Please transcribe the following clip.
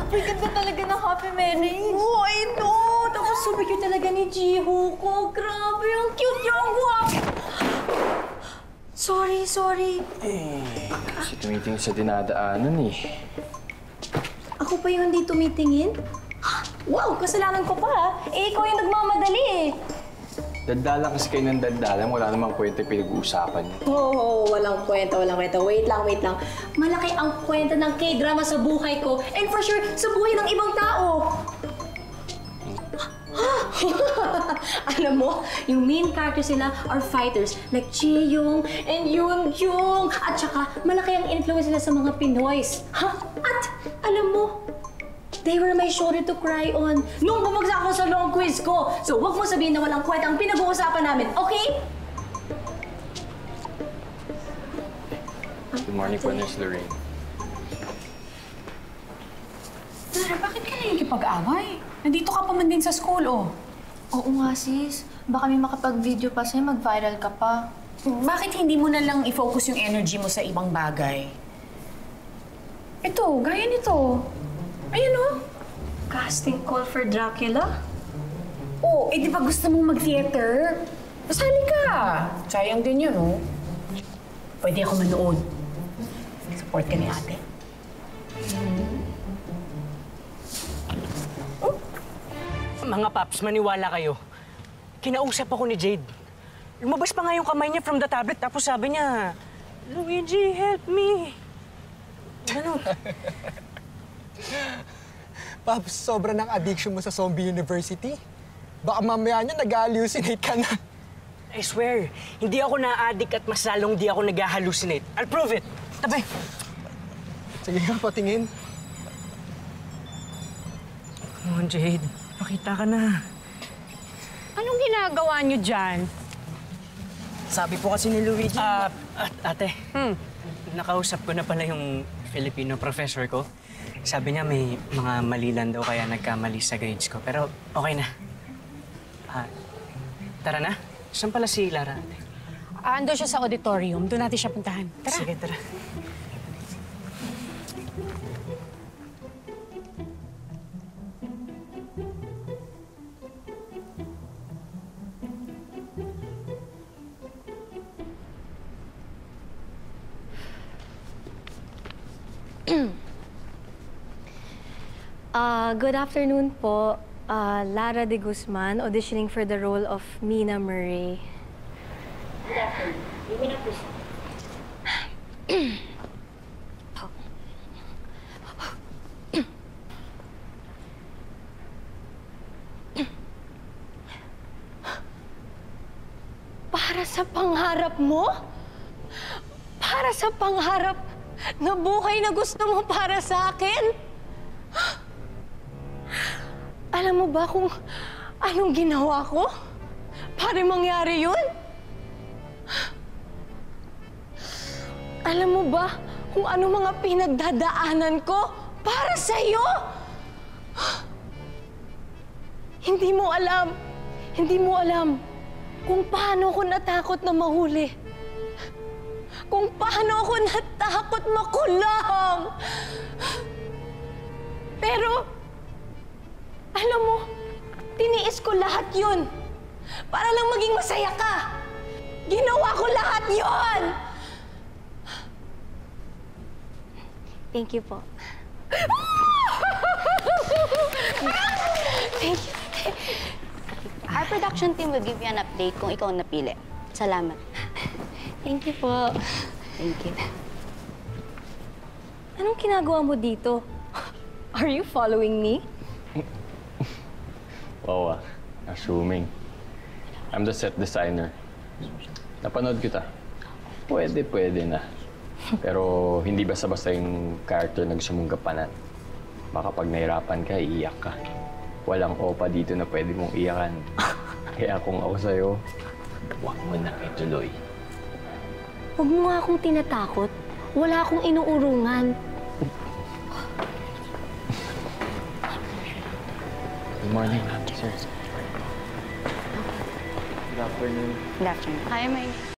Super ganda talaga ng Happy Marriage. Oh, I know! Tapos super cute talaga ni Jiho ko. Grabe, ang cute niya, ang guwapo. Sorry. Kasi tumitingin sa dinadaanan eh. Ako pa yung hindi tumitingin? Wow, kasalanan ko pa. Ikaw yung nagmamadali eh. Daldalan kasi kayo ng daldalan, wala namang kwenta pinag-uusapan niyo. Oh, walang kwenta. Wait lang. Malaki ang kwenta ng K-drama sa buhay ko and for sure, sa buhay ng ibang tao. Alam mo, yung main characters sila are fighters like Ji-young and Yoon-jung. At saka, malaki ang influence nila sa mga Pinoys. At alam mo, they were my shoulder to cry on nung bumagsak ako sa long quiz ko. So, huwag mo sabihin na walang kwenta ang pinag-uusapan namin, okay? Good morning po, Nurse Lorraine. Lara, bakit ka nakikipag-away? Nandito ka pa man din sa school, oh. Oo nga, sis. Baka may makapag-video pa sa'yo, mag-viral ka pa. Bakit hindi mo na lang i-focus yung energy mo sa ibang bagay? Ito, gaya nito. Ayun, oh. Casting call for Dracula? Oh, eh di ba gusto mong mag-theater? Pasali ka. Sayang din yun, oh. Pwede ako manood. Support ka ni ate. Mga paps, maniwala kayo. Kinausap ako ni Jade. Lumabas pa nga yung kamay niya from the tablet, tapos sabi niya, Luigi, help me. Ano? Paps, sobra ng addiction mo sa Zombie University. Baka mamaya niya nag-hallucinate ka na. I swear, hindi ako na-addict at mas lalong di ako nag-hallucinate. I'll prove it. Tabi. Sige nga, patingin. Come on, Jade. Pakita ka na. Anong ginagawa niyo dyan? Sabi po kasi ni Luigi. Ate. Nakausap ko na pala yung Filipino professor ko. Sabi niya may mga mali lang daw kaya nagkamali sa grades ko. Pero okay na. Tara na. Saan pala si Lara, ate? Ando siya sa auditorium. Doon natin siya puntahan. Tara. Sige, tara. Good afternoon po. Lara de Guzman, auditioning for the role of Mina Murray. Good afternoon. You may not proceed. Para sa pangarap mo? Para sa pangarap na buhay na gusto mo para sa akin? Alam mo ba kung anong ginawa ko para mangyari yun? Alam mo ba kung anong mga pinagdadaanan ko para sa'yo? Hindi mo alam kung paano ako natakot na mahuli. Kung paano ako natakot makulong. Pero, alam mo, tiniis ko lahat yun para lang maging masaya ka. Ginawa ko lahat yun! Thank you po. Thank you. Our production team will give you an update kung ikaw ang napili. Salamat. Thank you po. Thank you. Anong ginagawa mo dito? Are you following me? Oo assuming. I'm the set designer. Napanood kita. Pwede na. Pero hindi basta-basta yung character na gusto mong gampanan. Baka pag nahirapan ka, iiyak ka. Walang opa dito na pwede mong iyakan. Kaya kung ako sa'yo, huwag mo na ituloy. Huwag mo nga akong tinatakot. Wala akong inuurungan. Good morning, sir. Good afternoon. Good afternoon. Hi, May.